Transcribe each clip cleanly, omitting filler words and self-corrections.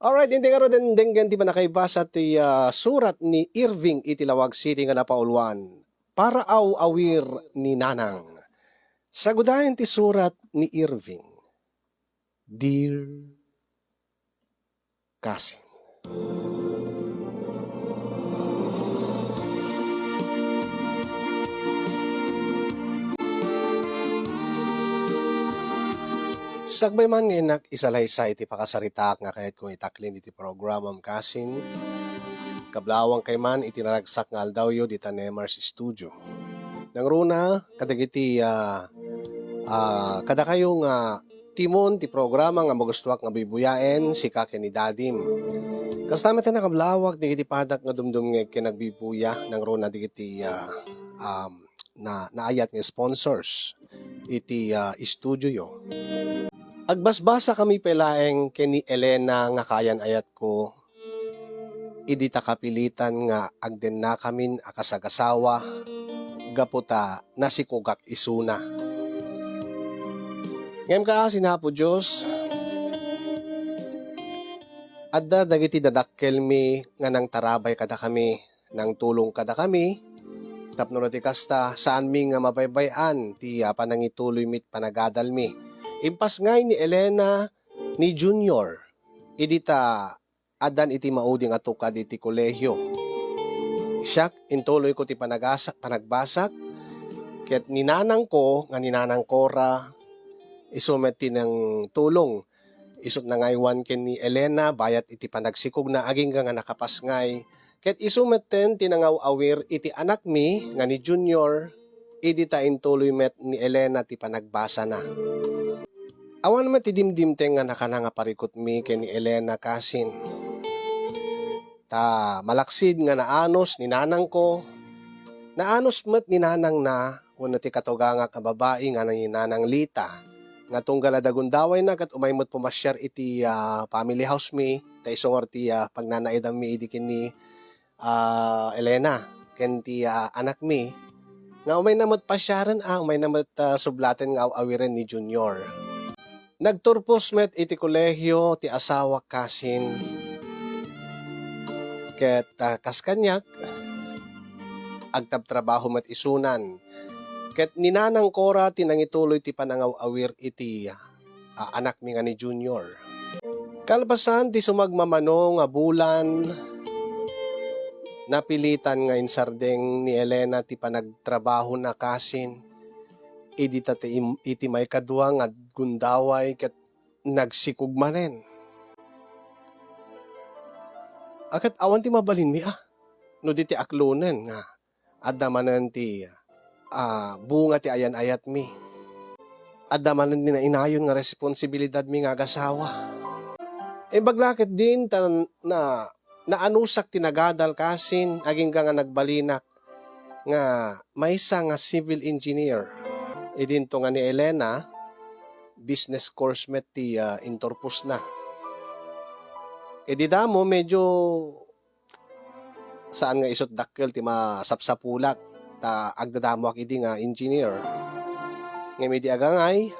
Alright, hindi nga ro din ganti ba nakaibasa ti surat ni Irving itilawag City nga napaulwan. Para aw awir ni Nanang. Sagudayan ti surat ni Irving. Dear Cousin. Sagbay man ngayon isalaysay iti pakasaritak nga kahit kung itaklin iti programam Cousin. Kablawang kay man itinaragsak nga aldawyo di Tanemars Studio. Nang runa, kadagiti kada kayong timon ti programa nga magustuak nga bibuyaen si Kake ni Dadim. Kasama tayo nakablawag digiti padak nga dumdum nga kinagbibuya nang runa digiti naayat nga sponsors iti studio yo. Agbasbasa kami pelaeng kini Elena nga kayan ayat ko. Idi ta kapilitan nga agden na kamin akasagasawa gaputa nasikugak isuna. Ngem ka sinapo Diyos adda dagiti dadakkel mi nga nang tarabay kada kami nang tulong kada kami tapno ti kasta saan mi nga mabaybayan ti panangituloy mit panagadal mi. Impas ngay ni Elena ni Junior idita adan iti mauding atukad iti kolehyo. Siyak intuloy ko ti panagbasak ket ninanang ko nga ninanang Cora isumet ti ng tulong. Isut na ngaywan ken ni Elena bayat iti panagsikog na aging nga nakapasngay ket isumet ten tinangaw-awir iti anak mi nga ni Junior idita intuloy met ni Elena ti panagbasa na. Awan naman ti dimdimteng nga nakananga parikot mi ken ni Elena Cousin. Ta malaksid nga naanos ni nanang ko. Naanos met ni nanang na wenno ti katuga nga kababae nga ni nanang Lita. Nga tunggal adagundaway na kat umaymot pumasyar iti family house mi. Ta isungor ti pagnanaidam mi idi ken ni Elena ken ti anak mi. Nga umay namot pasyaran umay namot sublaten nga awiren ni Junior. Nagturpos met iti kolehyo ti asawa Cousin. Ket kaskanyak agtabtrabaho met isunan. Ket ninanang Cora tinangituloy ti panangaw-awir iti anak mi nga ni Junior. Kalpasan ti sumagmamano nga bulan napilitan nga insardeng ni Elena ti panagtrabaho na Cousin. Idita iti may kadwa nga gundaway ket nagsikug manen. Akat awan ti mabalin mi no di ti aklonen nga adda manen ti bunga ti ayan-ayat mi. Adda manen ti inayon nga responsibilidad mi nga agasawa. Baglakit din na naanusak ti nagadal Cousin aging nga nagbalinak nga maysa nga civil engineer. Idinto nga ni Elena business course met ti intorpus na. Di damo medyo saan nga isot dakkel ti masapsapulak ta agdadamo ak idi nga engineer. Ngem idi agangay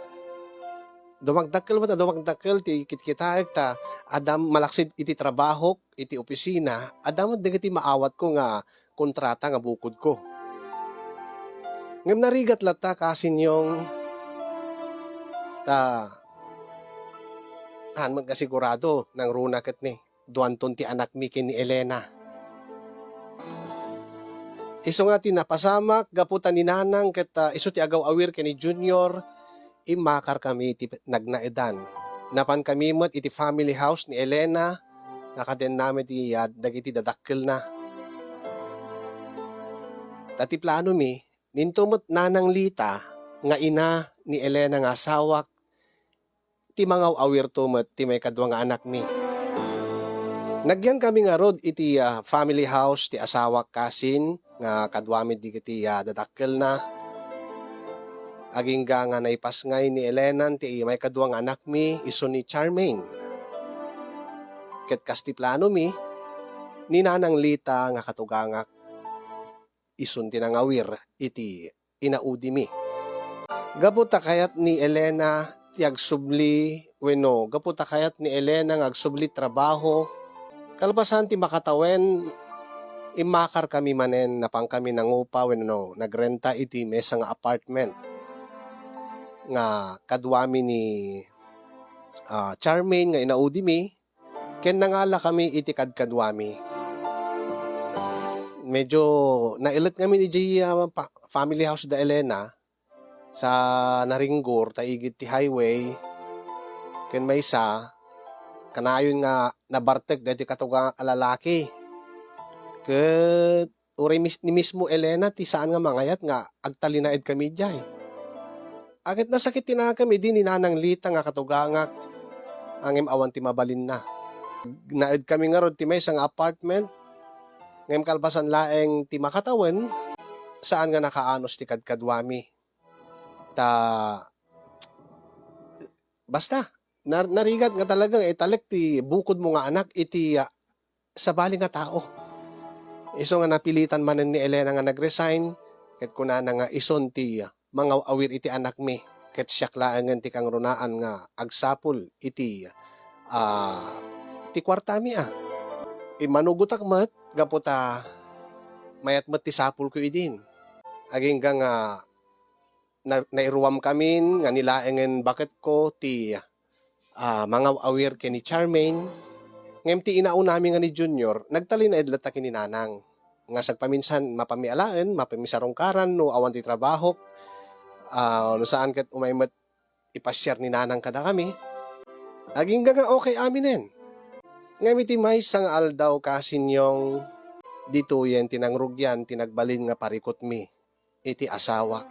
dumagdakkel ti kitkitaek ta adam malaksid iti trabaho iti opisina adam dagiti maawat ko nga kontrata nga bukod ko. Ngem narigat lata Cousin yung ta magkasigurado ng runa ket ni duanton ti anak mi ken ni Elena. Isu nga ti napasamak gaputan ni nanang ket isu ti agaw-awir ken ni Junior imakar kami iti nagnaedan. Napan kami met iti family house ni Elena nakaden namin ti dagiti dadakkel na. Tati plano mi nintumot nanang Lita nga ina ni Elena nga asawak ti mangaw-awir to met ti may kadwa nga anak mi. Nagyan kami nga rod iti family house ti asawa Cousin nga kadwa mi digiti dadakkel na. Aging nga naipasngay ni Elena ti may kadwa nga anak mi isu ni Charmaine. Ket kasti plano mi ni nanang Lita nga katugangak isun tinangawir iti inaudi mi. Gabuta kayat ni Elena ti agsubli wenno gaputa kayat ni Elena nga agsubli trabaho. Kalpasan ti makatawen imakar kami manen napang kami nangupa wenno nagrenta iti mesa nga apartment nga kadwami ni Charmaine nga inaudi mi ken nangala kami iti kadkadwami. Medyo nailet kami ni family house da Elena sa Naringgor taigid ti highway ken maysa kanayon nga nabartek dati katugang alalaki. Ket uray ni mismo Elena ti saan nga mangayat nga agtalinaed kami jay. Agit nasakit tina kami din ni Nanang Lita nga katugangak angem awan ti mabalin na. Naed kami nga rod ti maysa nga apartment ngem kalpasan laeng ti makatawen saan nga nakaanos ti kadkadwami. Basta narigat nga talagang italek ti bukod mo nga anak iti sabali nga tao. Iso nga napilitan manen ni Elena nga nagresign ket kunana nga ison ti mga awir iti anak mi ket siak laengen ti kang runaan nga agsapul iti ti kwarta mi Imanugutak met gaputa mayat met ti sapul ko idin. Aging nga nairuwam kamin nga nilaengen bakit ko ti mga awir ken ni Charmaine. Ngem ti inao nami nga ni Junior nagtalinaed latta ken ni Nanang nga sagpaminsan mapamialaen mapamisarungkaran no awan ti trabaho no saan ket umaymet ipasyar ni Nanang kada kami. Aging nga okay aminen. Ngem iti maysa nga aldaw kasinyong dituyen tinangrugyan tinagbalin nga parikot mi iti asawa.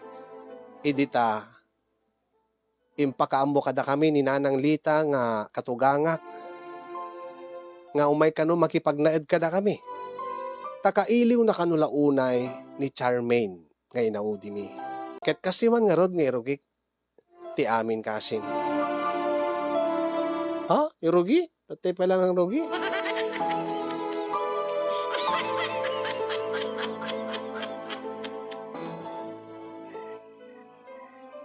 Idita impakaammo kada kami ni Nanang Lita nga katugangak nga umay kano makipagnaed kada kami. Takailiw na kanula unay ni Charmaine nga inaudi mi. Ket kasiman nga rod nga irugik ti amin kasin. Irugi? Tatay pala ng rugi?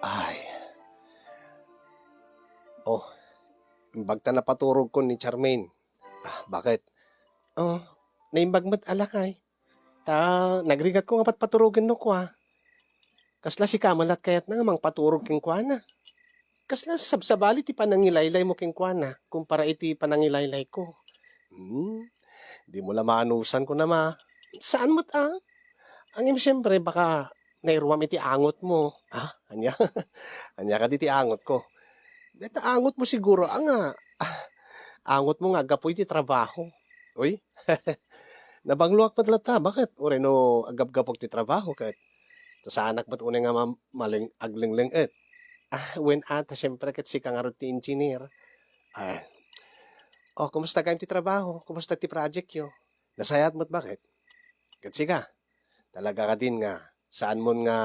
Ay. Imbagta na paturog ko ni Charmaine. Bakit? Naimbagmat alakay. Nagrigat ko nga paturugan no kwa. Kasla si kamalat kayat na nga mang paturog king kwa na. Kasla sabsabali ti panangilaylay mo king kwa na kumpara iti panangilaylay ko. Di mo lamanusan ko na ma. Saan mo't Angim siyempre baka nairuwam iti angot mo. Anya? Anya ka di ti angot ko. Dito angot mo siguro angot mo nga agapoy ti trabaho. Uy, nabangluak pat lata. Bakit? Ure no agap-gapok ti trabaho kat sa anak ba't unay nga maling aglingling when siyempre kat si kangarot ti engineer. Kumusta kayo ti trabaho? Kumusta ti project yo? Nasayat mo't bakit? Kat siga, talaga ka din nga saan mo nga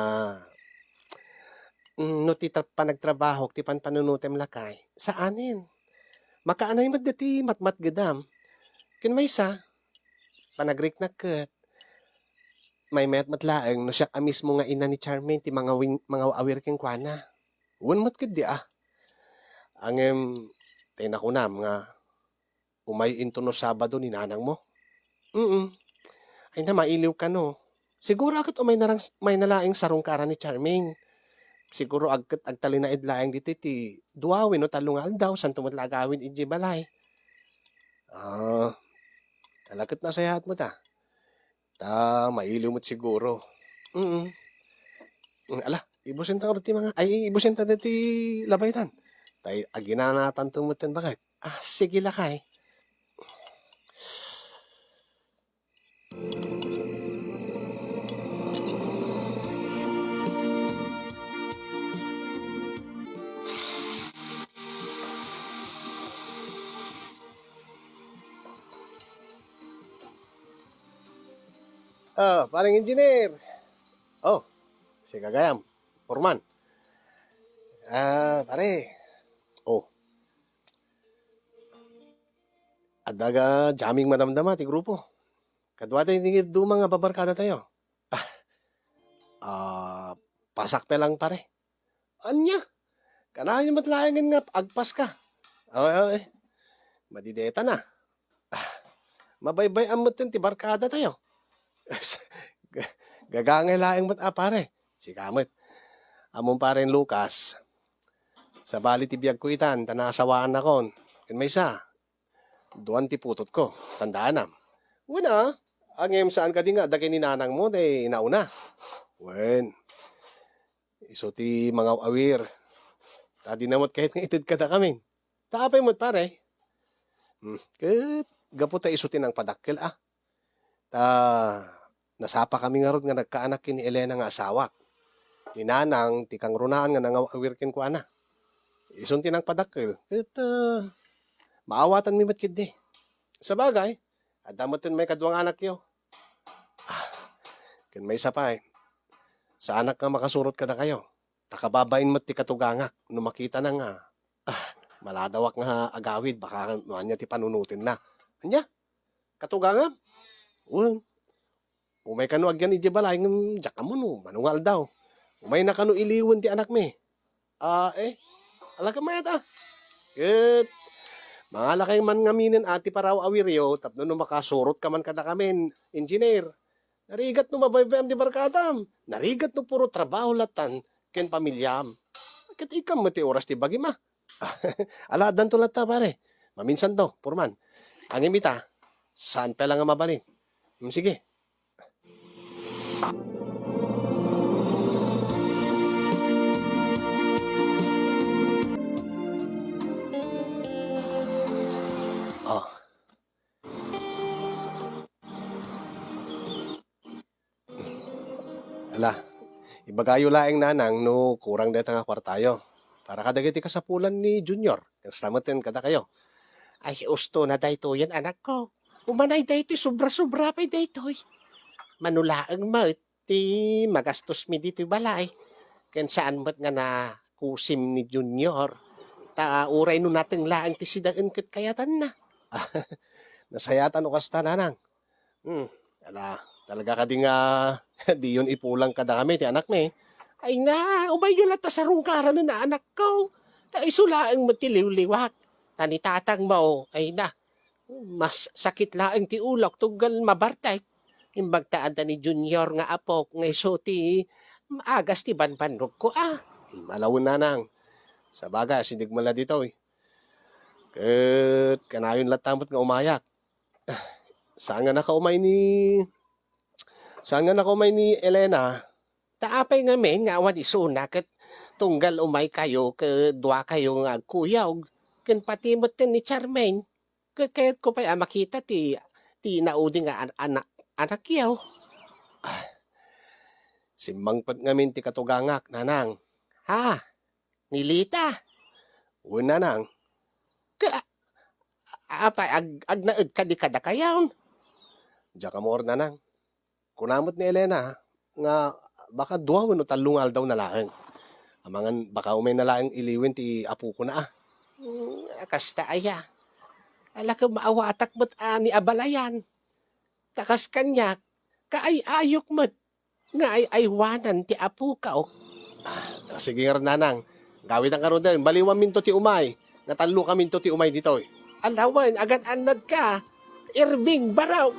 no ti panagtrabaho ti panpanunutem lakay. Saanin? Makaanay mat dati matmat gadam. Kin may isa, panagrik na ket. May met laeng no siya mismo nga ina ni Charmaine ti mga awir king kwana. Wan mat ket di Angem tinakunam nga umay into no Sabado ni Nanang mo. Ay na mailiw ka no. Siguro akit may nalaing sarungkaran ni Charmaine. Siguro agtalinaid laeng dito ti duawin no talungal daw santo mat lagawin iji balay. Talakit na sayahat mo ta. Mailiw mo't siguro. Ibusin ta ti mga ibusin ta ti labaytan. Tay aginanatan tumutin bakit? Sige lakay. Parang engineer. Si Kagayam. Forman. Pare. Adaga jamming madamdama ti grupo. Kadwa tayo do mga babarkada tayo. Pasak pa lang pare. Anya? Kanayon matlayangan nga, agpas ka. Ay, madideta na. Mabaybay amot ti barkada tayo. Gagangay laeng mat pare. Si kamot. Among paren Lucas. Sa bali ti biyag ko itan, tanasawaan akon. Ken may isa. Duwan ti putot ko. Tandaan na. Una, angem saan ka di nga, dagay ni nanang mo, day nauna. Wen. Iso ti mga awir. Tadi namot kahit nga itid ka da kami. Taapay mo't pare. Ket gapu ta isutin ang padakkel Ta nasapa kami nga rod nga nagkaanak kin ni Elena nga asawa. Ni nanang ti kang runaan nga nangawir ken ko ana. Isuntin ang padakkel. Ket maawatan mi met kid di. Sa bagay, adamoten may kadwang anak yo. Ken may isa pa sa anak nga makasurot kada kayo. Takababain mo't ti katugangak no makita na nga. Maladawak nga agawid baka anya ti panunutin na. Anya? Katugangam? Umay kanu agyan ije balay ngem jaka mo no manungal daw. Umay na kanu iliwen ti anak mi. Ala ka mayat Ket mga lakay man ngaminen ati paraw awiryo tapno no makasurot ka man kada kamen engineer. Narigat no mabaybayam di barkadam. Narigat no puro trabaho latan ken pamilyam. Ket ikam mati oras ti bagi ma. Aladan to lata pare. Maminsan to, purman. Ang imita, saan pa lang nga mabalin? Sige. Oh. Ala, ibagayo laeng nanang no kurang deta nga kwartayo. Para kadagiti kasapulan ni Junior. Kastamoten kada kayo. Ay, usto na dayto yan anak ko. Umanay dayto, sobra-sobra pa dayto. Manulaang mo, ti magastos mi dito balay. Ken saan mo't nga na kusim ni Junior. Ta uray no nating laang ti sidaan ket kayatan na. Nasayatan o kasta nanang. Ala, talaga ka di nga, di yun ipulang kada kami, ti anak mi. Ay na, umay yun lata sa rungkaran na anak ko. Ta isulaang matiliw-liwak. Tanitatang mo, ay na, mas sakit laang ti ulok tunggal mabartay. Imbagtaan ta ni Junior nga apok nga iso ti agas ti banbanrog ko Malawon nanang. Sa baga, sindig mala dito Ket kanayon latamot nga umayak. Saan nga nakaumay ni Elena? Taapay nga men nga awan isuna ket tunggal umay kayo ke dua kayo nga agkuyaw. Ken patimot ken ni Charmaine. Ket kayat ko pa makita ti naudi nga anak yaw. Simbangpet ngamin ti katugangak nanang. Ha? Nilita? Nanang. Agnaed ka di kada kayawn. Diya ka mo nanang. Kunamot ni Elena nga baka duwa no talungal daw na laeng. Amangan baka umay na laeng iliwen ti apu ko na Kasta aya. Ala ka maawatak mo't ni abalayan. Takas kanya, kaay-ayok mo't nga ay aywanan ti apu ka Sige nga nanang. Gawit ang karon din. Baliwan minto ti umay. Natalo ka minto ti umay dito Alawan, agad anad ka. Irving Baraw.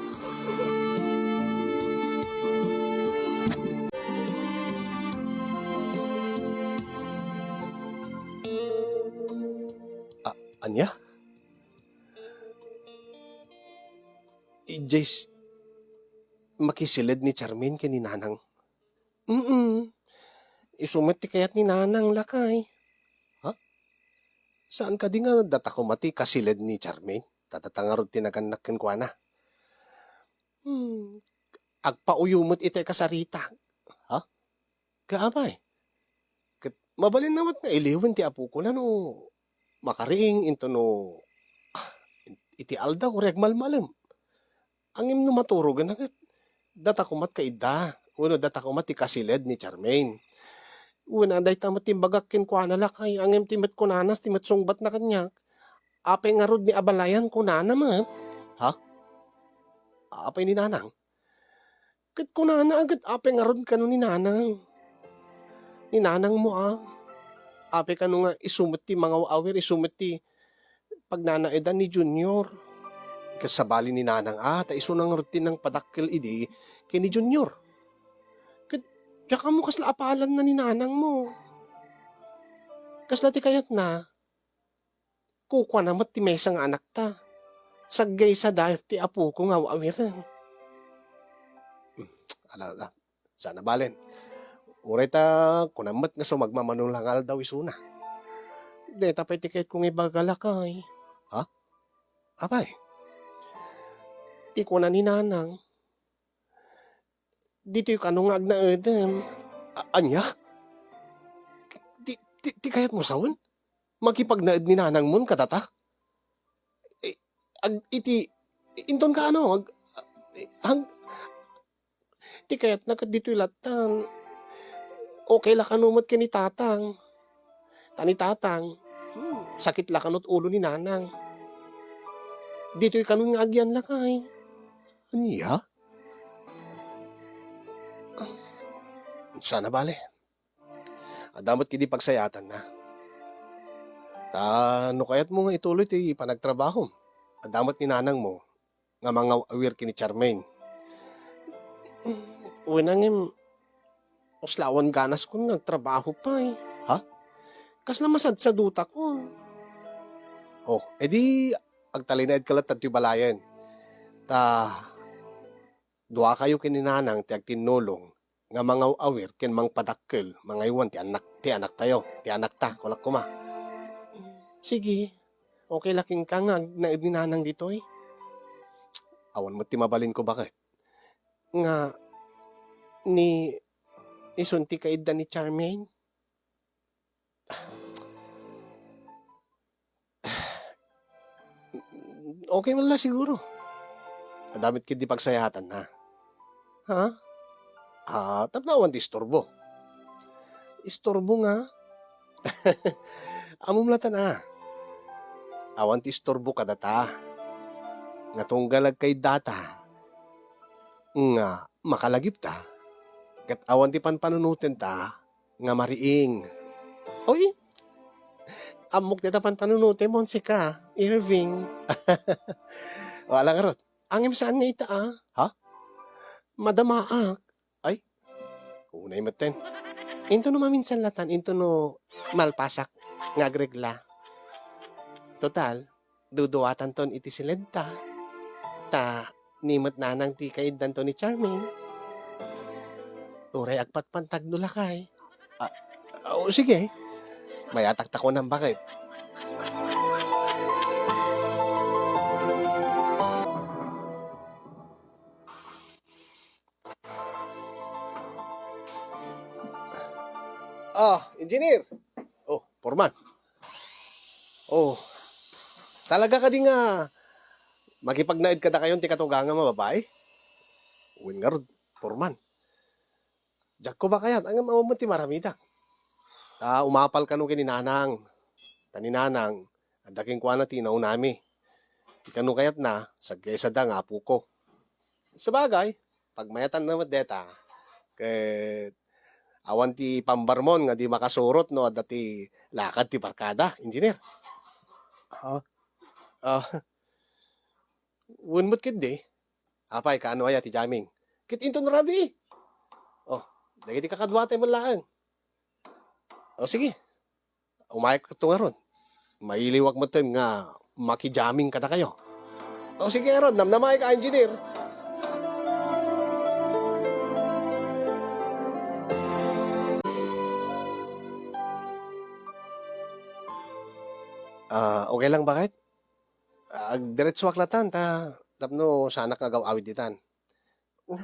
Anya? Jace, makisilid ni Charmaine ken ni nanang. Isumet ti kayat ni nanang lakay. Ha? Saan ka di nga data ko mati kasilid ni Charmaine? Tatatangarod tinaganak ken kuana. Agpauyumot ite kasarita. Ha? Kaabay. Mabalin naman nga iliwen ti apu ko na no makariing into no iti alda ko regmalmalem. Angim no maturugan na data kumat kaida. Uno data kumat ti kasilid ni Charmaine. Una day tamat timbagak ken kuana lakay. Angim timet kunanas timet sungbat na kanya. Apay nga rod ni abalayan kunana man. Ha? Apay ni nanang? Kat kunana agad apay nga rod kanu ni nanang. Ni nanang mo Ape ka nga isumit ti mga awir, isumit ti pagnanaedan ni Junior. Kasabali ni nanang ta iso nang rutin ng padakkel idi kay ni Junior. Kaya mo kasla apalan na ni nanang mo. Kasla ti kayat na, kukwa na mat ti mesang anak ta. Saggay sa dahil ti apo ko nga awiran. Alala, sana balen. Uray ta, kunamat nga sumagmamanulangal daw isuna. Deta pa tiket kong ibagalakay. Ha? Abay? Ti ko na ni nanang. Dito yung kanungag na eden. Anya? Ti kayat mo sawan? Magkipagnaed ni nanang mon katata? Inton ka ano? Ti kayat na dito yung latan. Okay la kanumot ka ni tatang. Tani tatang. Sakit la kanot ulo ni nanang. Dito yung kanungag yan lakay. Anya? Sana bale. Adamot kidi pagsayatan na. No kayat mo nga ituloy ti panagtrabaho. Adamot ni nanang mo nga mga awir kini Charmaine. Unangim, uslawan ganas ko nagtrabaho pa eh. Ha? Kasla masad sa duta ko. Oh, edi agtalinaid kalat at balayan. Dua kayo kini nanang ti agtinulong nga mga awir ken mang padakkel mga iwan ti anak tayo, ti anak ta, kulak kuma. Sige, okay laking ka nga naid ni nanang dito eh. Awan mo ti mabalin ko bakit? Nga, isunti ka idda ni Charmaine? Okay man la siguro. Adamit kid di pagsayatan na. Ha? Tapnawan di istorbo. Istorbo nga. Amom latan awan ti istorbo kadata. Nga tunggalag kay data. Nga makalagip ta. Kat awan ti panpanunutin ta. Nga mariing. Oy, amok dita panpanunutin mon si ka, Irving. Wala nga rot. Angim saan nga ita ha? Madamaak. Ay, unay maten. Into no maminsan latan, into no malpasak nga agregla. Total, duduwatan ton iti silenta. Nimot nanang ti kaidan to ni Charmaine. Uray agpat pantagdula kay. Sige. Mayatak ko ng bakit. Engineer. Foreman. Talaga ka di nga makipagnaid ka na kayon ti katugangan mga babae? Uwin nga rod, Foreman. Diyak ko ba kayat? Ang mamamot ti maramida. Umapal ka nung kininanang. Taninanang, adaking kwa na tinaw nami. Ikano kayat na, sagkesa da nga po ko. Sa bagay, pagmayatan na deta, kay awan ti pambarmon nga di makasurot no dati lakad ti barkada, engineer. Unmot kid di. Apay, kaano aya ti jamming. Kit inton rabi. Dagiti kakadwate mo lang. Sige. Umayag ka nga ron. Mailiwag mo tin nga makijaming kada kayo. Sige ron, namnamay ka, engineer. Okay lang bakit? Diretso aklatan tapno sanak nga gaw awid ditan.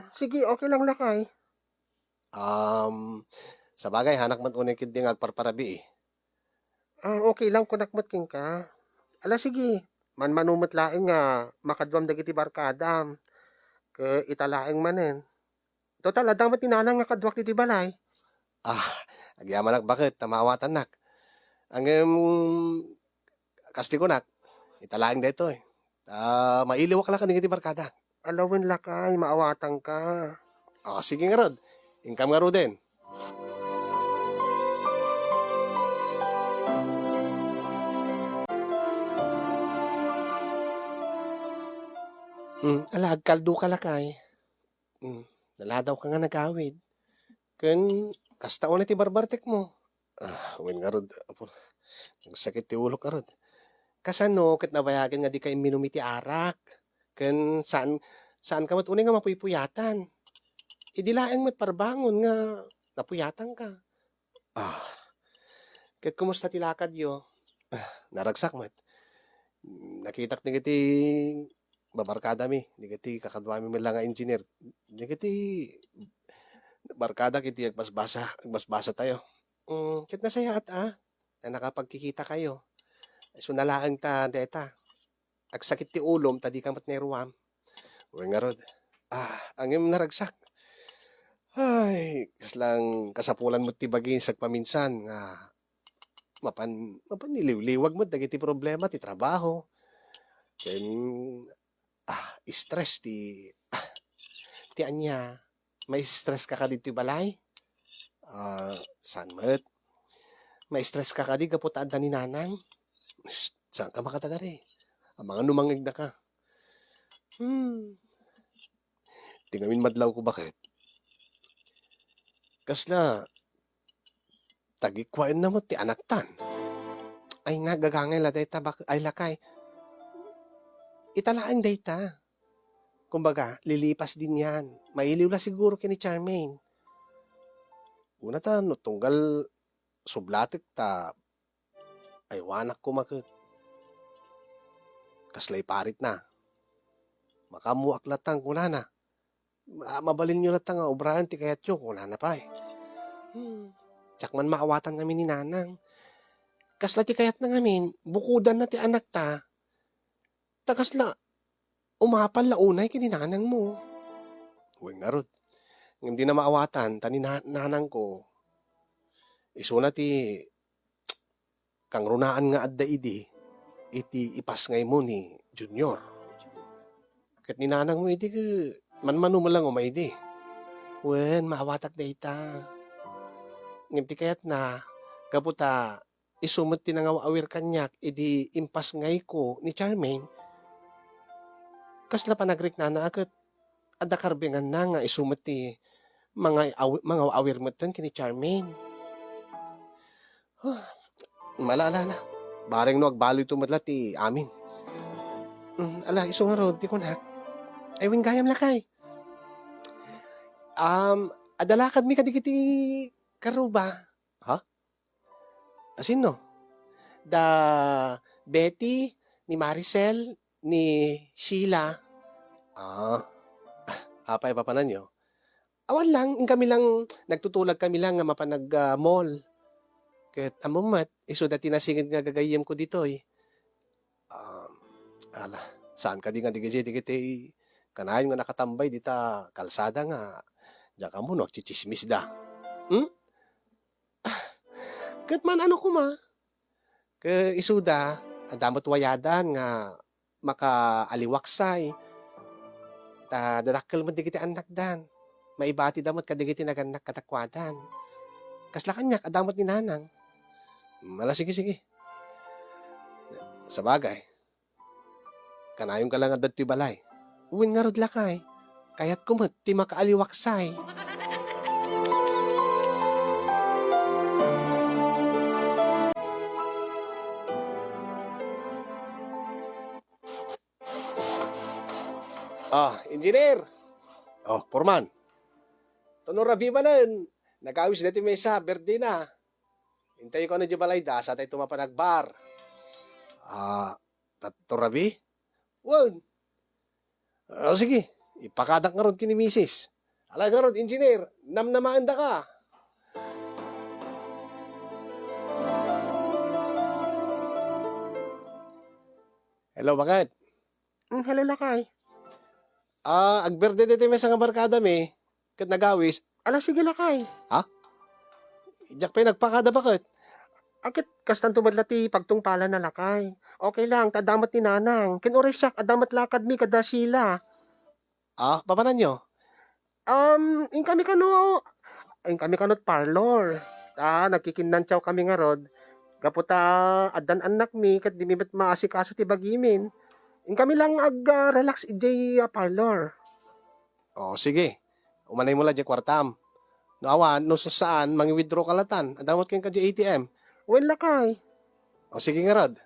Sige, okay lang lakay. Sa bagay, hanak man unay kid nga agparparabi eh. Okay lang kung nakmat king ka. Ala sige, manumot laing nga makadwam dagiti barkada. Ke italaing manen. Total, adamat ni nanang nga kadwak ti balay. Agyaman nak bakit? Tamawatan nak. Ang kasti ko nak, italaing dito eh. Mailiwak lang ka ng iti barkada. Alawin lakay, maawatan ka. Sige nga rod. Income nga ro din. Ala agkaldo ka lakay. Naladaw ka nga nagawid. Ken kasta una ti barbartek mo. Wen nga rod, apo, ang sakit ti ulo ka rod. Kasano ket nabayagan nga di ka minumi ti arak. Ken saan ka mat unay nga mapuypuyatan. Idi laeng met parbangon nga napuyatan ka. Ah, ket kumusta ti lakad yo? Naragsak met. Nakitak ni kiti babarkada mi, di kiti kakadwa mi nga engineer. Di kiti barkada kiti agbasbasa tayo. Ket nasaya na nakapagkikita kayo. So nalaang ta deta. Agsakit ti ulom tadi kamat neruam. Uy nga rod. Ang iyong naragsak. Ay, kaslang kasapulan mo ti bagin paminsan nga mapan niliwliwag mo dagiti problema ti trabaho. Ken stress ti anya. May stress ka dito balay? Saan met? May stress ka kadi kaputaan ni nanang? Saan ka makatagari? Ang mga numangig na ka. Tingamin madlaw ko bakit? Kasla, tagikwain na mo ti anaktan. Ay nagagangay la data ay lakay. Italaang data. Kumbaga, lilipas din yan. Mailiw la siguro kini Charmaine. Una ta, no, tunggal sublatik ta, ay wanak ko makit. Kaslay parit na. Makamuak latang kuna na. Mabalin nyo latang nga obrahan ti kayat yun kuna na pa eh. Tsak man maawatan kami ni nanang. Kasla ti kayat na ngamin, bukudan na ti anak ta. Takasla, umapal la unay kini nanang mo. Uy nga rod. Hindi na maawatan, tani nanang ko. Isuna ti kang runaan nga adda iti ipas ngay mo ni Junior. Kat ni nanang mo iti manmano mo lang umaydi. Wen, maawatak da ita. Ngimti kayat na, kaputa, isumot ti awir kanyak, idi impas ngay ko ni Charmaine. Kasla pa nagrik na akit, adda karbingan na nga isumot ti mga awir mo kini Charmaine. Malala. Bareng no agbaloy tumadla ti amin. Ala, iso nga rod, ti kunak. Ay, wing gayam lakay. Adalakad mi kadigiti karuba. Ha? Asin no? Da Betty, ni Maricel, ni Sheila. Apay papanan nyo? Awan lang, kami lang, nagtutulag kami lang nga mapanag-mall. Ket amumat, iso dati nasingid nga gagayem ko dito eh. Ala, saan ka di nga digiti kanayon nga nakatambay dita kalsada nga diyan ka mo nagchichismis da. Ket man ano ko ma? Ke isuda, adamot wayadan nga makaaliwaksay. Dadakkel mo digiti anak dan. Maibati damot kadigiti naganak katakwadan. Kasla kanyak adamot ni nanang. Mala sige. Sa bagay, kanayon ka lang adad ti balay. Uwin nga rod lakay. Kayat kumot ti makaaliwaksay. Engineer. Foreman. Tunora biba na, nagawis dati mesa, berde na. Hintay ko na di balay da, sa tayo tumapanagbar. Turabi? Wan. Sige, ipakadak nga ron kini misis. Alaga ron, engineer, namnamaan da ka. Hello, bakit? Hello, lakay. Agberde dito may nga barkada mi. Kat nagawis. Ala, sige lakay. Ha? Diyak pa nagpakada bakit? Akit kastan tumadlati pagtungpala na lakay. Okay lang, tadamat ni nanang. Kinure siyak, adamat lakad mi kada sila. Papanan nyo? In kami kanot parlor. Nagkikinantyaw kami nga rod. Gaputa, adan anak mi, kat di mi ba't maasikaso ti bagimin. Kami lang relax ijay parlor. Oh, sige. Umanay mo lang dyan kwartam. No awan, no sa saan, mangi-withdraw kalatan. Adamot kang ka dyan ATM. Well, lakay. O sige nga rod.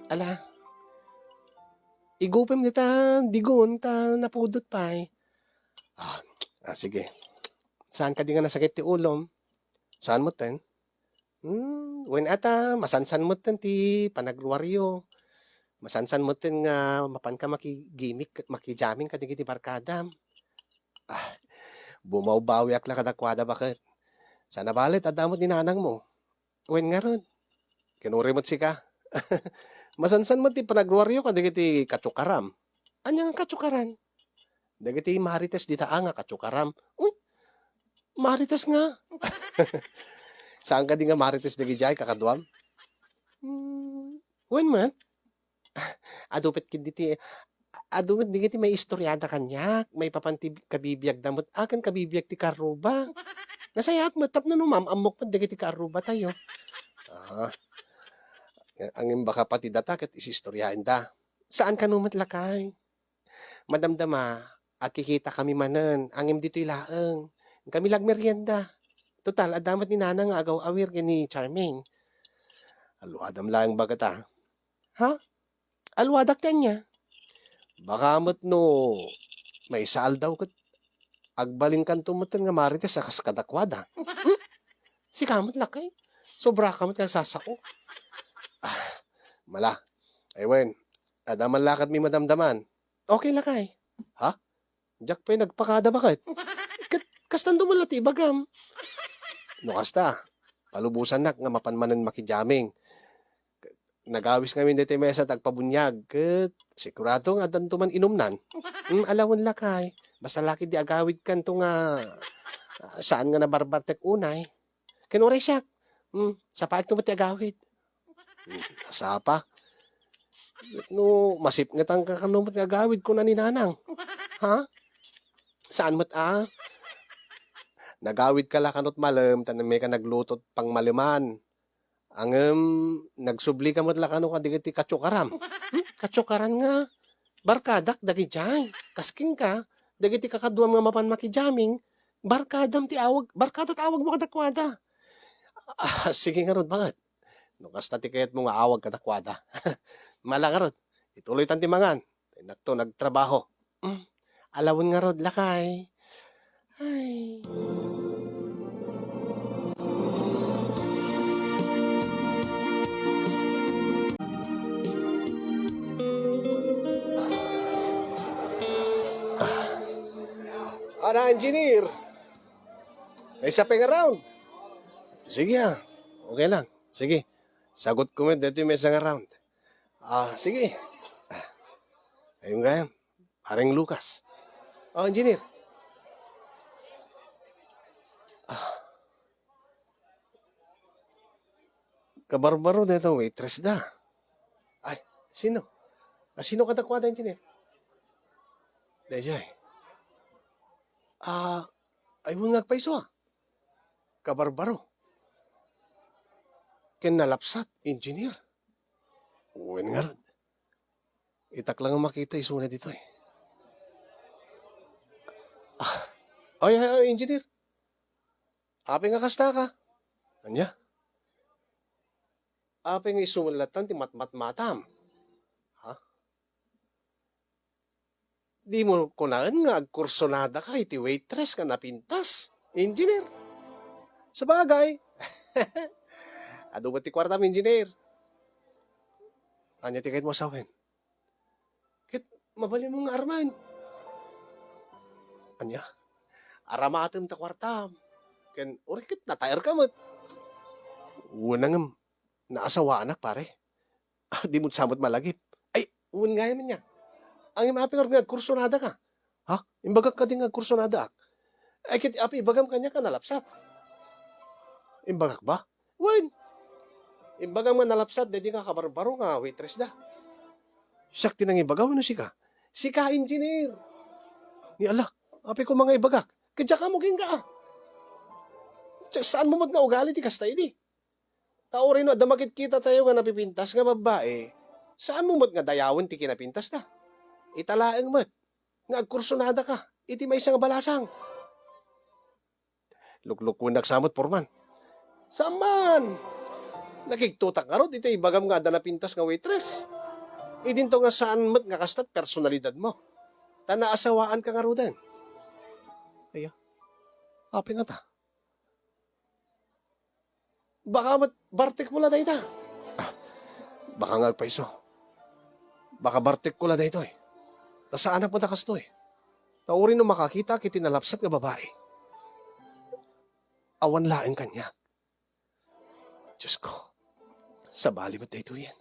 Ala, igupem nita, digon, ta napudot pa eh. Sige. Saan ka di nga nasakit ti ulom? Saan mo ten? Wen ata, masansan mo ten ti panagluwaryo. Masansan mo ten nga mapan ka makigimik, makijaming ka di barkadam. Bumaw-bawi ak la kadakwada bakit? Sana balit, adamot ni nanang mo. Wen nga ron. Kinuri mo't si ka. Masansan mo ti panagluwaryo ka di katsukaram. Anyang katsukaran? Dagiti marites di taa nga katsukaram. Marites nga. Saan ka di nga marites dagi jay kakadwam? Wen man? Adupit di ti may istoryada kanya. May papanti kabibiyag damot. Akan kabibiyag ti karuba. Nasayat mo, tap na numam, amok pa dagi ti karuba tayo. Ang baka pati data kat isistoryahin da. Saan ka numat lakay? Madamdama, akikita kami manen, angim dito ilaang. Kami lag merienda. Total, adamat ni Nana nga agaw awir ni Charming. Aluadam lang bagat Ha? Alwadak na niya. Baka mo't no, may saal daw kat agbalin kan tumutan nga marites sa kaskadakwada. Si kamot lakay. Sobra kamot kang sasako. Mala. Aywen, adaman lakad mi madamdaman. Okay lakay. Ha? Jack pa'y nagpakada bakit? Kastan dumalati bagam. No kasta, palubusan nak nga mapanmanan makijaming. Nagawis kami dito mesa tagpabunyag. Kat sigurado nga dan tuman inumnan. Alawan lakay. Basta laki di agawid kan to nga saan nga nabarbartek unay. Kinuray siya. Sa paik tumati agawid. Sapa. No, masip nga tang kakanumot nga agawid ko na ni Nanang. Ha? Saan mo't Nagawid ka la kanot malam, tanan may ka naglutot pang maliman. Ang nagsubli ka mo't la kano ka digiti katsukaram. Katsukaran nga. Barkadak dagi jay. Kasking ka. Dagiti kakaduam nga mapan makijaming. Barkadam ti awag. Barkadat awag mo kadakwada. Sige nga rod bakit? No kasta ti kayat mo nga awag kadakwada. Mala nga rod. Ituloy tan timangan. Nagto nagtrabaho. Alawon nga rod lakay. Ay. Engineer. May sapeng around. Sige okay lang. Sige. Sagot ko mo dito may isang around. Sige. Ayun nga yan. Parang Lucas. Engineer. Kabarbaro dito, waitress da. Ay, sino? Sino katakwada, engineer? Dejay. Ay mo ngagpaiso Kabarbaro. Kinalapsat, engineer. Uwin nga rin. Itak lang ang makita isuna dito eh. Ay, engineer. Api nga kasta ka. Anya? Api nga isumulatan ti matmatam. Ha? Di mo kunaan nga agkursonada ka iti waitress ka napintas. Engineer. Sa bagay. Adumat ti kwartam, engineer. Anya ti kahit mo asawin. Kahit mabalin mo nga arman. Anya? Aramatin ta kwartam. Ken urikit natayar ka mo't. Unang naasawa anak pare. Di mo samot malagip. Ay, uwan nga yaman niya. Ang imaping nga kursonada ka. Ha? Imbagak ka din nga kursonada ak. Ay, kit api, ibagam kanya ka nalapsat. Imbagak ba? Wen. Imbagam nga nalapsat, dedi nga kabarbaro nga waitress da. Siyak tinang ibagaw, ano sika? Sika, engineer. Ni ala, api ko mga ibagak. Kadya ka mo king ka. Saan mo nga ugali ti kasta idi? Tao rin no, damakit kita tayo nga napipintas nga babae. Saan mo nga dayawin ti kinapintas na? Italaeng mat. Nga agkursunada ka. Iti may isang balasang. Lukluk mo nagsamot, porman. Saman! Nakiktutak nga ron, iti bagam nga na pintas nga waitress. Idinto nga saan mat nga kastat personalidad mo. Tanaasawaan ka nga ro din. Aya, api nga ta. Baka mat bartik mo la day ta. Baka nga agpaiso. Baka bartik ko la day to eh. Tasaan na po na kasto eh. Taurin no makakita kiti nalapsat nga babae. Awan laeng kanya. Diyos ko, sa bali ba't ito yan?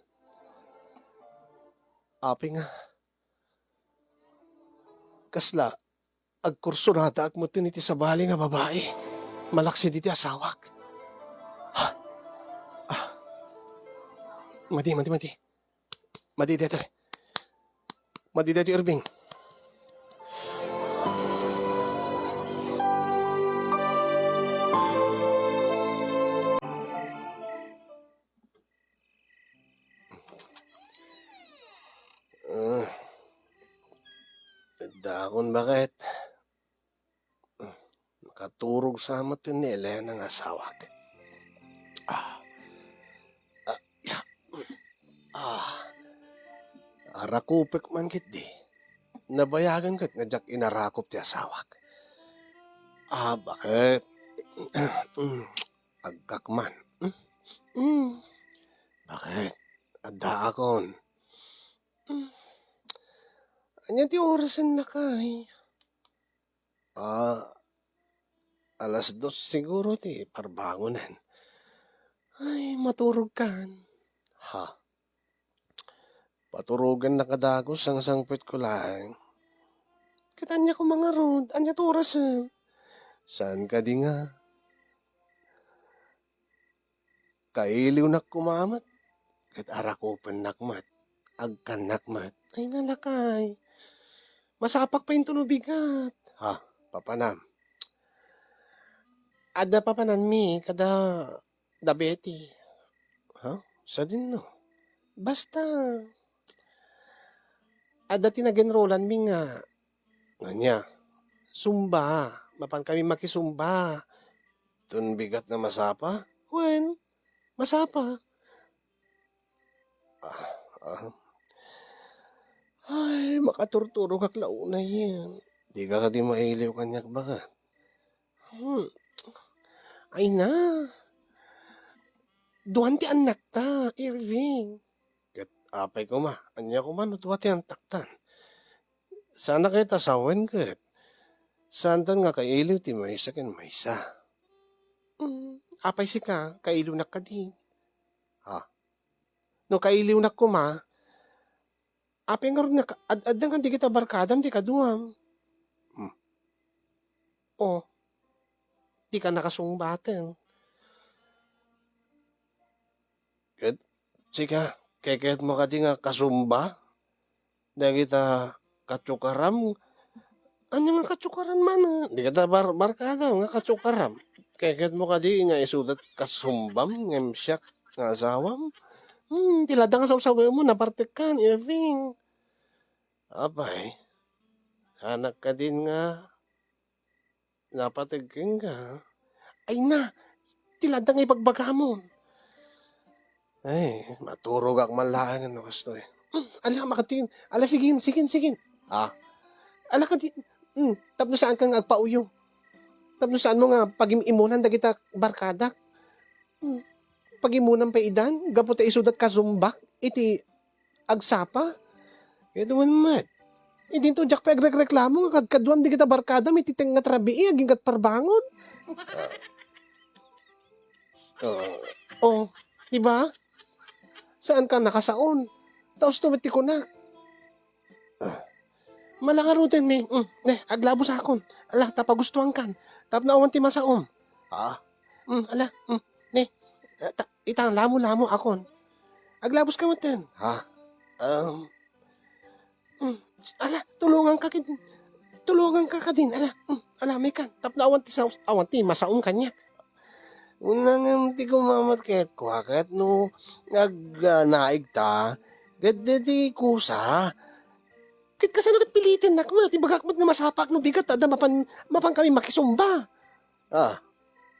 Api nga. Kasla, agkursunata agmutin iti sa bali nga babae. Malaksi diti asawak. Ha? Madi. Madi dito. Madi dito, Irving. Dakon bakit? Nakaturog sa matin ni Elena ng asawak. Ya. Arakupik man kit di. Nabayagan kat nga jak inarakop ti asawak. Bakit? Agkak man. Bakit? Adda akon. Anya ti orasan na kay? Alas 2 siguro ti parbangonan. Ay, maturog kan. Ha? Paturugan na kadagos ang sangpit ko lang. Katanya ko mga rod, anya to orasan? Saan ka di nga? Kailiw na kumamat. Kat arakopan nakmat. Agkan nakmat. Ay nalakay. Masapak pa yung tunubigat. Ha? Papanam. Ada papanan mi, kada dabeti. Ha? Sa din no? Basta. Ada tinagenrolan mi nga. Nganya. Sumba. Mapan kami makisumba. Tunbigat na masapa? Wen. Masapa. Ay, makaturturo kak launa yan. Di ka di mailiw kanyak bagat. Ay na. Duhan ti anak ta, Irving. Kat apay ko ma. Anya ko man, duha ti anak tan. Sana kayo tasawen kat. Saan tan nga kailiw ti maysa ken maysa. Apay si ka, kailiw na ka di. Ha? No kailiw na ko ma, apay nga rin na, adang kan di kita barkadam, di ka duwam. O, di ka nakasumbatan. Kat, sika, keket mo ka di nga kasumba, di kita katsukaram, anya nga katsukaran man, di kita barkadam, nga katsukaram. Keket mo ka di nga isudat kasumbam, ngemsyak, nga asawam. Tilada nga sa usawa mo, napartik kan, Irving. Abay, anak ka din nga, napatigin ka. Ay na, tilada nga ipagbaga mo. Ay, maturog ak malaan ano kasto eh. Ala, makatin. Ala, sigin. Ala ka din. Tapno saan kang agpauyo? Tapno saan mo nga pag-imunan da kita barkada? Pag-imunan pa idan? Gaputa isudat ka zumbak? Iti agsapa? Ito man mat. Hindi to jak pa agreklamo nga kadkadwam di kita barkada may titeng nga trabii aging kat parbangon. Diba? Saan ka nakasaon? Taos tumiti ko na. Malangarutin ni. Aglabos akon. Ala, tapagustuhan kan. Tap na awan ti masaom. Ala, itang lamo-lamo akon. Aglabos ka matin. Ha? Ala, tulungan ka din. Ala, may kan. Tap na awan ti masaom kanya. Una nga ti kumamat ket kwa ket no naig ta, di kusa. Ket kasano ket pilitin nakma, ti bagakmat nga masapak no bigat ada mapan kami makisumba. Ah,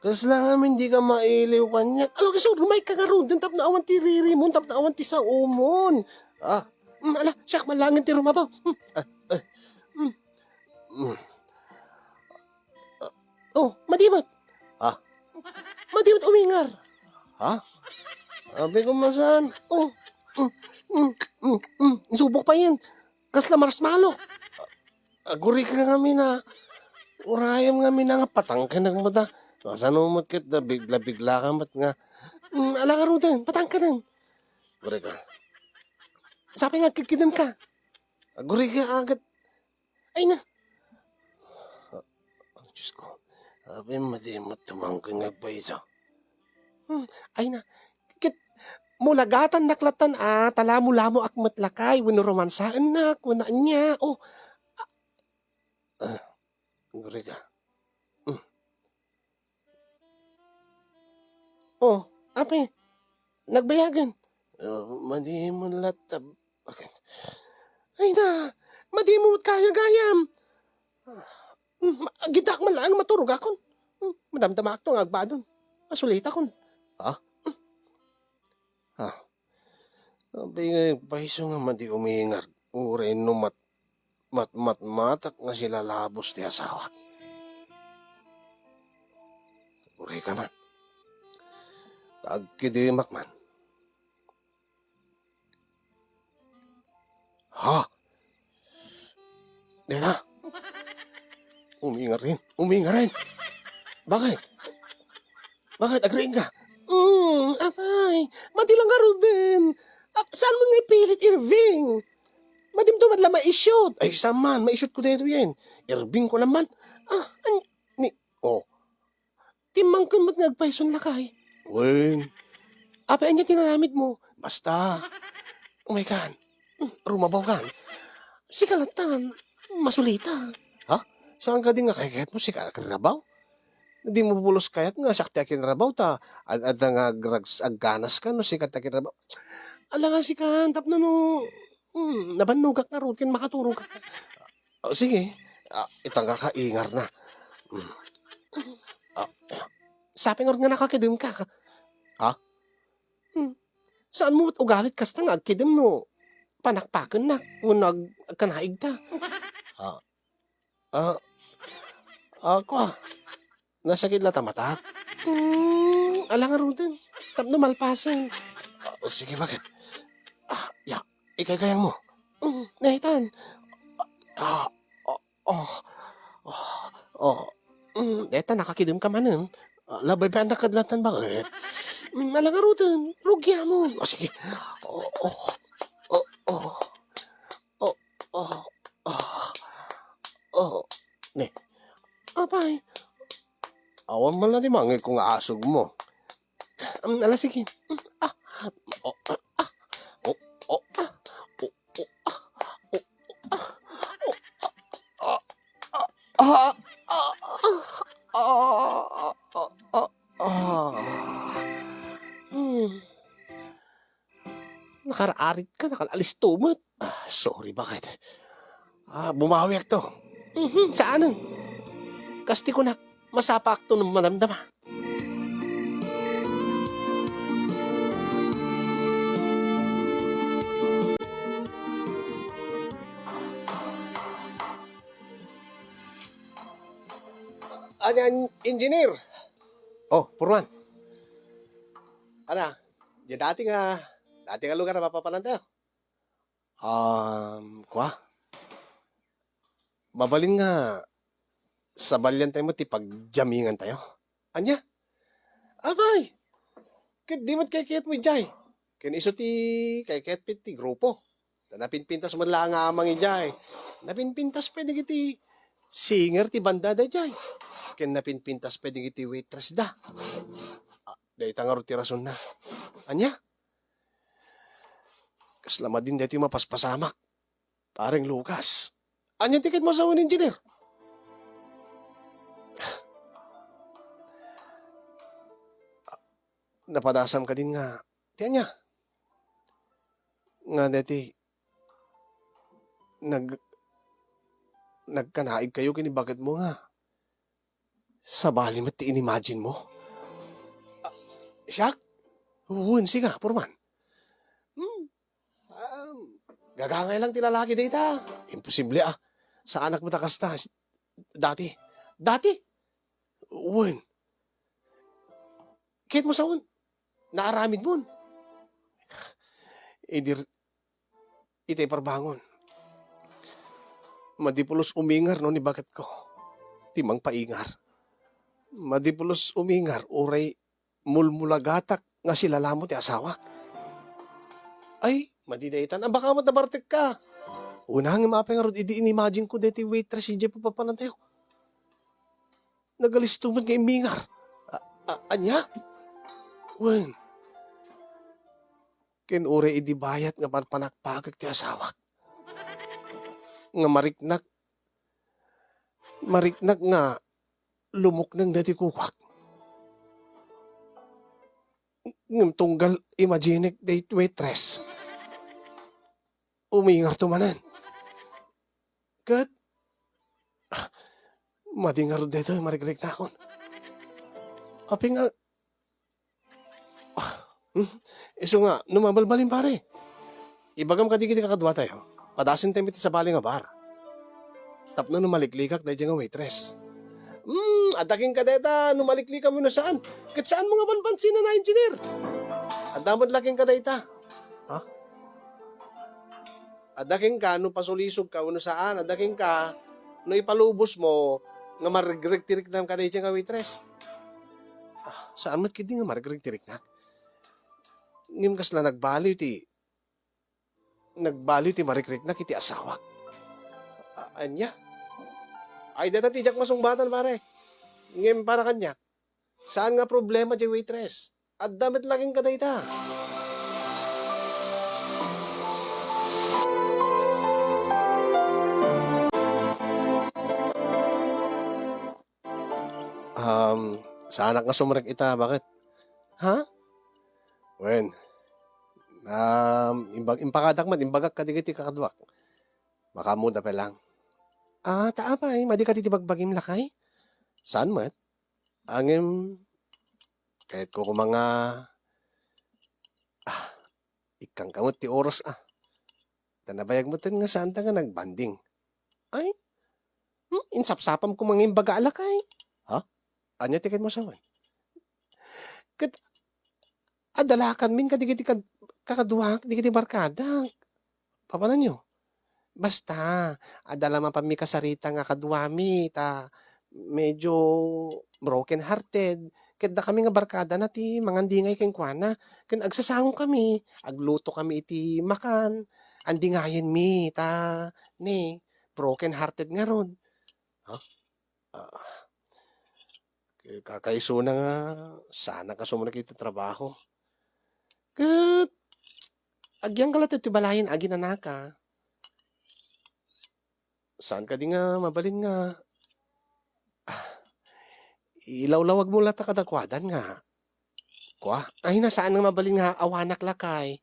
kasla nga hindi ka mailiw kanya. Alo kasi rumay ka nga ron, tap na awan ti riri mo, tap na awan ti sa umon. Ala, siyak malangin ti rumabaw. Mm, mm. Madimat. Ah, madimat umingar. Ha? Sabi ko masan. Subok pa yan. Kasla marshmallow. Aguri ka kami na. Urayam nga na nga patang ka nagmata. Saan mo kit na bigla-bigla ka mat nga. Ala ka ro din, patang ka din. Aguri ka. Sabi nga kikidim ka. Aguri ka agad. Ay na. Diyos ko. Sabi madimat tumangkin nga pa isa. Ay na. Mulagatan naklatan tala mula mo akmat lakay, wano romansaan nak, wana niya, guri ka. Ape, nagbayagan. Madi mo latab. Bakit? Ay na, madi mo kaya gayam. Gitak man lang maturog akon. Madamdama akto nga agbadon. Masulita kon. Sabi nga, paiso nga madi umingar. Uren no matak nga sila labos ti asawak. Uri ka man. Tagkidimak man. Ha? Di na. Umingar rin. Bakit? Agreeing ka? Apay. Madilang nga rin din. Saan mo nga ipilit, Irving? Madim to madla ma-shoot. Ay, saman, ma-shoot ko dito yan. Irving ko naman. Timang kan mat nagpayson lakay. Wen. Apay, anya tinaramid mo. Basta. Umaykan. Rumabaw kan. Sikalatan. Masulita. Ha? Saan ka din nga kayakayat mo sikakarabaw? Hindi mo pulos kayat nga sakti akin rabaw ta. At nga agganas ka no sikat akin rabaw. Ala nga sikan, tap na no. Nabanugak na rutin, makaturog ka. Sige, itang ka ingar na. Sabi nga nga nakakidim ka. Ha? Saan mo ugalit kas na nga agkidim no? Panakpakan na kung nagkanaig ta. Ako nasa kidla tamatak. Ala nga rutin, tap na malpasan. Sige, bakit? Ikay-kayang mo. Nahitan. Deta nakakidim ka manin. Labay pa nakadlatan bakit? Malangarutan. Rugya mo. Sige. Ne. Apay. Awan man lang di mangit kung asog mo. Ala sige. Nakaraarit ka, nakalalis tumat. Sorry, bakit? Bumawi to. Saan? Kasti ko na, masapak to ng madamdama. Engineer. Purwan. Dati nga lugar na papapalan tayo. Kwa? Mabalin nga sa balyan tayo mo ti pagjamingan tayo. Anya? Abay! Di mat kay kayat mo jay. Iso ti kay kayat pit ti grupo. Napinpintas mo lang nga amang jay. Napinpintas pwede kiti singer ti banda da jay. Napinpintas pwede kiti waitress da. Dahil tangaro ti rason na. Anya? Kaslama din dito yung mapaspasamak. Parang Lucas. Anya tiket mo sa engineer? napadasam ka din nga. Tiyan niya. Nga deti, nagkanaig kayo kinibagat mo nga. Sa bali mo ti inimagine mo. Siyak? Huwun, siga, purman. Gagangay lang tilalaki data. Imposible sa anak mo takasta. Dati. Huwun. Kahit mo saun. Naaramid mo. Itay parbangon. Madipulos umingar no ni bakit ko. Timang paingar. Madipulos umingar. Uray mulmulagatak nga sila lamot ti asawak. Ay, madidaitan. Baka matabartek ka. Unang mapeng arod, ini-imagine ko deti waitress si Jeff papanantayo. Nagalistuman nga imingar. Anya? Wen. Ken ure idibayat nga panpanakpagag ti asawak. Nga mariknak nga lumok ng dati kuwak. Ngam tunggal imagine date waitress. Umingar tumanan. Kat madingar dito marikrik na akon. Api nga iso nga numabalbalin pare. Ibagam kadikiti kakadwa tayo. Padasin tayo sa bali nga bar. Tapno numaliklikak dahil nga waitress. Adaking ka deta, numaliklikak mo na saan? Kat saan mga banbansin na engineer? Adamad laking ka deta. Ha? Adaking ka, no pasulisog ka, no saan? Adaking ka, no ipalubos mo, nga marigrig-tirik na ka deta nga waitress. Saan mat kiti nga marigrig-tirik na? Ngim kas na nagbaliw ti marigrig na kiti asawak. Anya? Ay, data tijak masungbatan, pare. Ngem para kanya. Saan nga problema di waitress? At damit laging kadayta. Sa anak nga sumrek ita, bakit? Ha? Wen. Impakadak man, imbagak kadigiti kakadwak. Makamuda pa lang. Taapay, madi ka titibagbagim lakay? Saan mat? Angem, kahit ko mga, ikang kamot ti oras Tanabayag mo nga saan ta nga nagbanding. Ay, insapsapam ko mga imbaga alakay. Ha? Anya tiket mo sawan? Kat, adalakan min kadigiti kakaduak, digiti barkada. Papanan nyo? Basta, adala man pa mi kasarita nga kadwami, medyo broken hearted. Kada kami nga barkada na ti mangandingay keng kuana. Ken agsasangong kami, agluto kami iti makan. Andingayen mi, broken hearted nga ron. Ha? Kakaiso na nga, sana ka sumunod kita trabaho. Kat, agyang kalat iti balayin, agi na naka. Saan ka di nga mabalin nga? Ilawlawag mo lata kadakwadan nga. Kwa? Ay nasaan nga mabalin nga awanak lakay.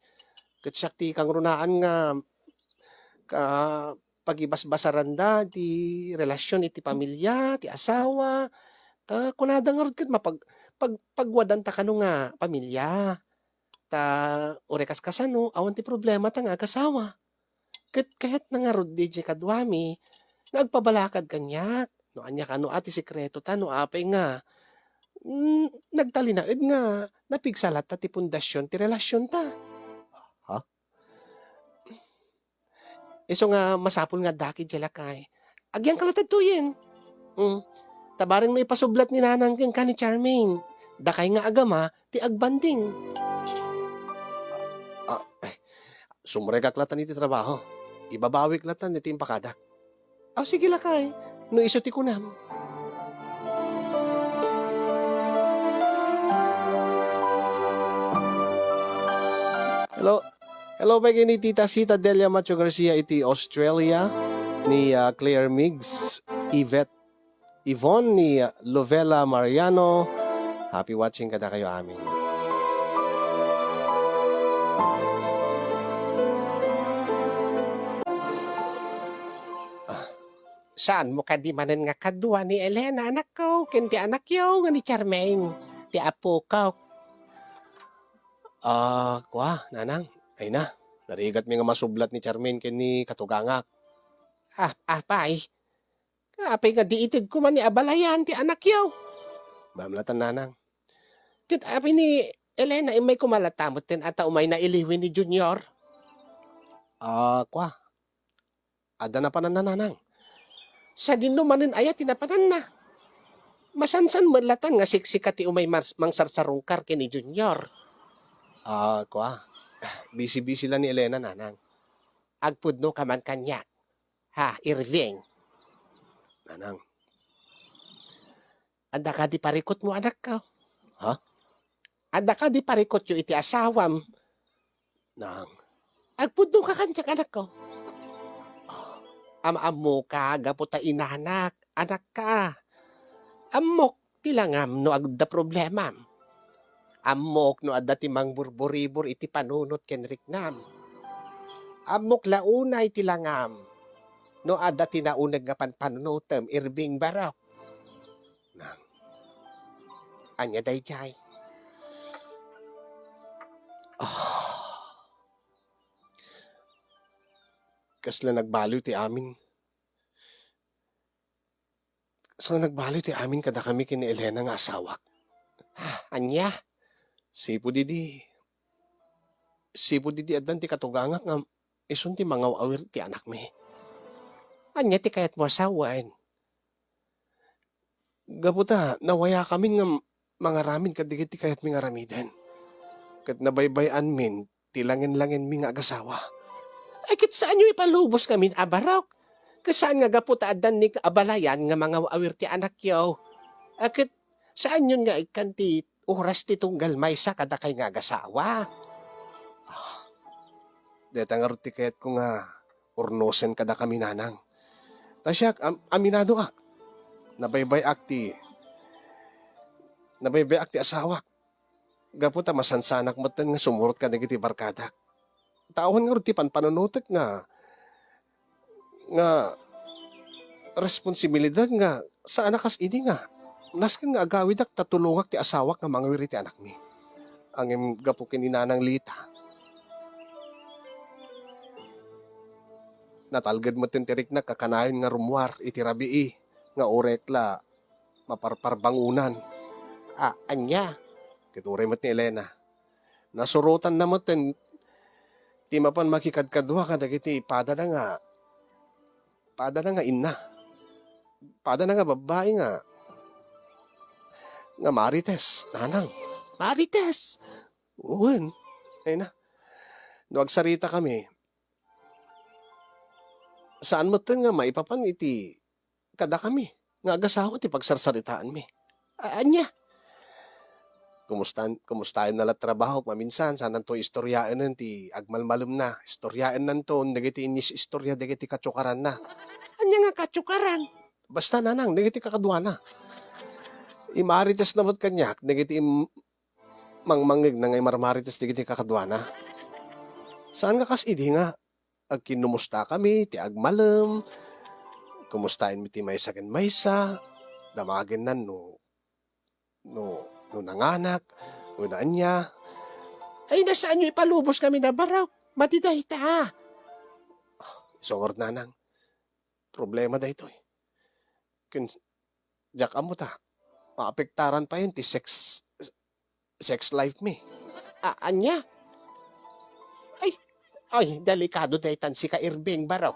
Katsakti kang runaan nga pagibasbasaran da ti relasyon iti pamilya, ti asawa. Kunada nga rod kat pagwadan ta kano nga pamilya. Urekas kasano, awan ti problema ta nga kasawa. Kahit na nga rod di kadwami, nagpabalakad kanyak. No anya ka no ati sekreto ta no apay nga. Nagtalinaid nga napigsalat ta ti pundasyon ti relasyon ta. Ha? Iso nga masapul nga daki jalakay. Agyang kalatad to yin. Tabaring may pasublat ni nanang keng ka ni Charmaine. Dakay nga agama ti agbanding. Sumrega klatan iti trabaho. Ibabawi klatan iti impakadak. Sige lakay. No iso ti kunam. Hello ba ni Tita Sita Delia Macho Garcia iti Australia, ni Claire Miggs, Yvonne ni Lovella Mariano. Happy watching kada kayo amin. Saan mo ka di manen nga kadwa ni Elena anak ko, ken ti anak yo nga ni Charmaine, ti apo ko. Kwa, nanang, ay na, narigat mi nga masublat ni Charmaine ken ni Katugangak. Apay, apay nga diitid ko man ni abalayan ti anak yo. Bamlatan nanang. Ket apay ni Elena imay kumalatamot ten ata umay na iliwin ni Junior. Kwa, ada na panan na nanang. Sa dinumanin aya tinapanan na. Masansan madlatan nga siksika ti umay mangsarsarungkar ken ni Junior. Kwa, busy-busy lang ni Elena nanang. Agpudno ka man kanya. Ha, Irving. Nanang. Anda ka di parikot mo anak ko. Ha? Anda ka di parikot yung iti asawam. Nang. Agpudno ka kanya anak ko. Amamo ka, gaputa inanak, anak ka. Amok tilangam no agda problema. Amok no adda timang burburibur iti panunot ken riknam. Amok launay tilangam no adda tinaunag nga panpanunotem Irving Barok. Nang. Anya dayjay. Kasla nagbaliw ti amin. Kasla nagbaliw ti amin kada kami kini Elena nga asawak. Anya? Sipo didi adan ti Katugangak nga isun ti mangawawir ti anak mi. Anya ti kayat mo asawan. Gaputa, nawaya kami nga mga ramin kadigit ti kayat mi nga ramidan. Kat nabaybayan min, ti langin-langin mi nga agasawa. Ay kit saan nyo ipalubos kami abarok? Kasaan nga gaputa adan ni abalayan nga mga awir ti anak yo? Akit saan yun nga ikanti oras ti tunggal maysa kada kay nga agasawa? Deta nga ruti kayat ko nga urnosen kada kami nanang. Tasyak, aminado ak. Nabaybay ak ti asawak. Gaputa masansanak mo nga sumurot ka nagiti barkadak. Tauhan nga ruti panpanunutek nga responsibilidad nga sa anakas idi nga. Nasken nga agawid ak tatulungak ti asawak nga mangawiri ti anak mi. Ang gapukin ni Nanang Lita. Natalgad mo tintirik na kakanayon nga rumwar iti rabii nga orekla maparparbangunan. Anya? Kituray mo ni Elena. Nasurutan na mo ti mapan makikadkadwa kadagiti pada na nga inna. Pada na nga babae nga Marites, nanang. Marites! Uwan. Ay na. No agsarita kami, saan mo nga maipapan iti kada kami. Nga agasawa ti pagsarsaritaan mi. Anya? Kumustahin na trabaho maminsan saan nanto istoryaan ti agmalmalum na. Istoryaan nanto dagiti inis istorya dagiti katsukaran na. Anya nga katsukaran? Basta nanang dagiti kakadwa na. Imarites namot kanyak dagiti mangmangig na ngay marmarites dagiti kakadwa na. Saan nga kas idi nga agkinumusta kami ti agmalem. Kumustahin mi ti maysa ken maysa. Damagin nan no nanganak, no naanya. Ay, nasaan nyo ipalubos kami na baraw? Matiday ta. Songor nanang. Problema da ito eh. Diyak amo ta. Maapektaran pa yun ti sex life mi. Anya? Ay, delikado daytan si ka Irving baraw.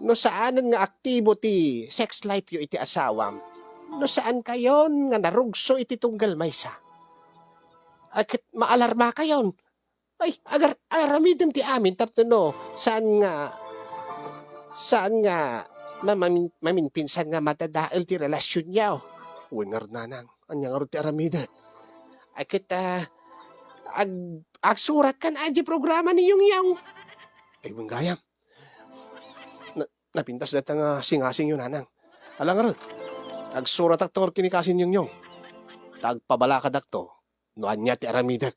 No saanan nga aktibo ti sex life yo iti asawam. No saan kayon nga narugso iti tunggal maysa. Akit maalarma kayon. Ay, aramidem ti amin tapno no. Saan nga maminpinsan nga matadael ti relasyon yaw. Uwingar nanang, anya nga ti aramidem. Akit agsurat kan aji programa niyong yaw. Ay, wenggayam. Napintas data nga singasing yun nanang. Alang nga ron. Agsurat ak to kinikasin yung. Tagpabalakad ak to. No anya ti aramidak.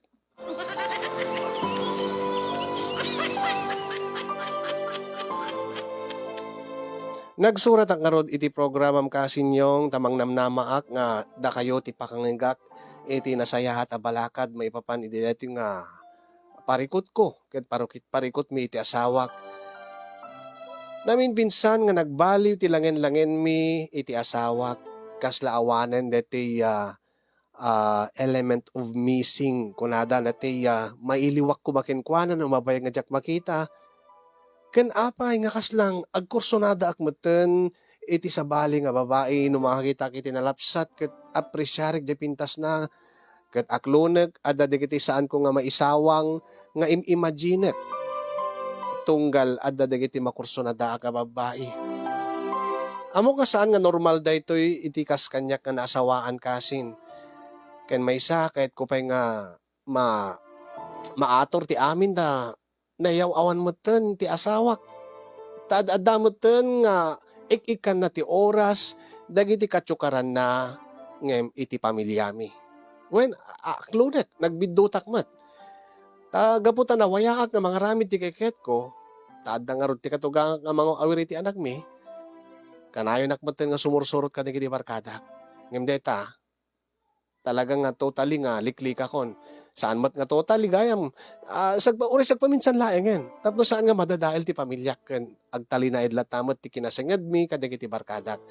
Nagsurat ang karod iti programam kasinyong tamang namnamaak nga da kayo ti pakangengak iti nasayahat a balakad maipapan iti dati nga parikot ko ket parikot mi iti asawak. Namin binsan nga nagbaliw ti langen-langen mi iti asawak kasla awanen deti element of missing kunada dati mailiwak ko makenkwanan no mabayag nga jak makita. Ken apay nga kaslang agkursunada akmeten iti sabali nga babae no makakita kiti nalapsat ket apresyarek di pintas na ket aklonek adda dagiti saan ko nga maisawang nga imimaginek tunggal adda dagiti makursunada a babae. Amo ka saan nga normal daytoy iti kas kanyak nga naasawaan kasin. Ken maysa ket kupay nga maator ti amin da nayaw-awan meten ti asawak. Taad-adda meten nga ik-ikan na ti oras dagiti katsukaran na ngem iti pamilyami. Wen aklunet nagbiddutak met. Gaputan na wayaak nga mga ramid ti keket ko. Taadda nga rod ti katugang nga mga awiri ti anak mi. Kanayon nakmeten nga sumursurot ka dagiti barkada. Ngem deta talagang nga totally nga liklika kon. Saan mat nga totally gayam sagpaminsan laeng en. Tapno saan nga madadael ti pamilya ken agtalinaid latamot ti kinasenged mi kadagiti barkadak.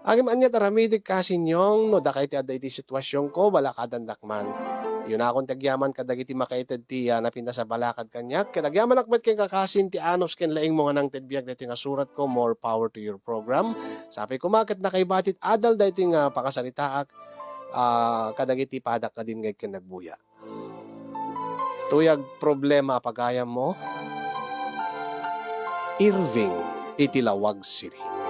Agim anyat aramidik kasinyong no da kay ti adda iti sitwasyon ko bala kadandakman. Yun akong tagyaman kadagiti makaited ti napinta sa balakad kanyak. Kadagyaman akmet ken kakasin ti anos ken laing mo nga nang tedbiag dati nga surat ko, more power to your program. Sabi ko maket na kay batit adal dati nga pakasalitaak kadagiti padak kadim ngay ken nagbuya. Tuyag problema pagayam mo, Irving Itilawag City.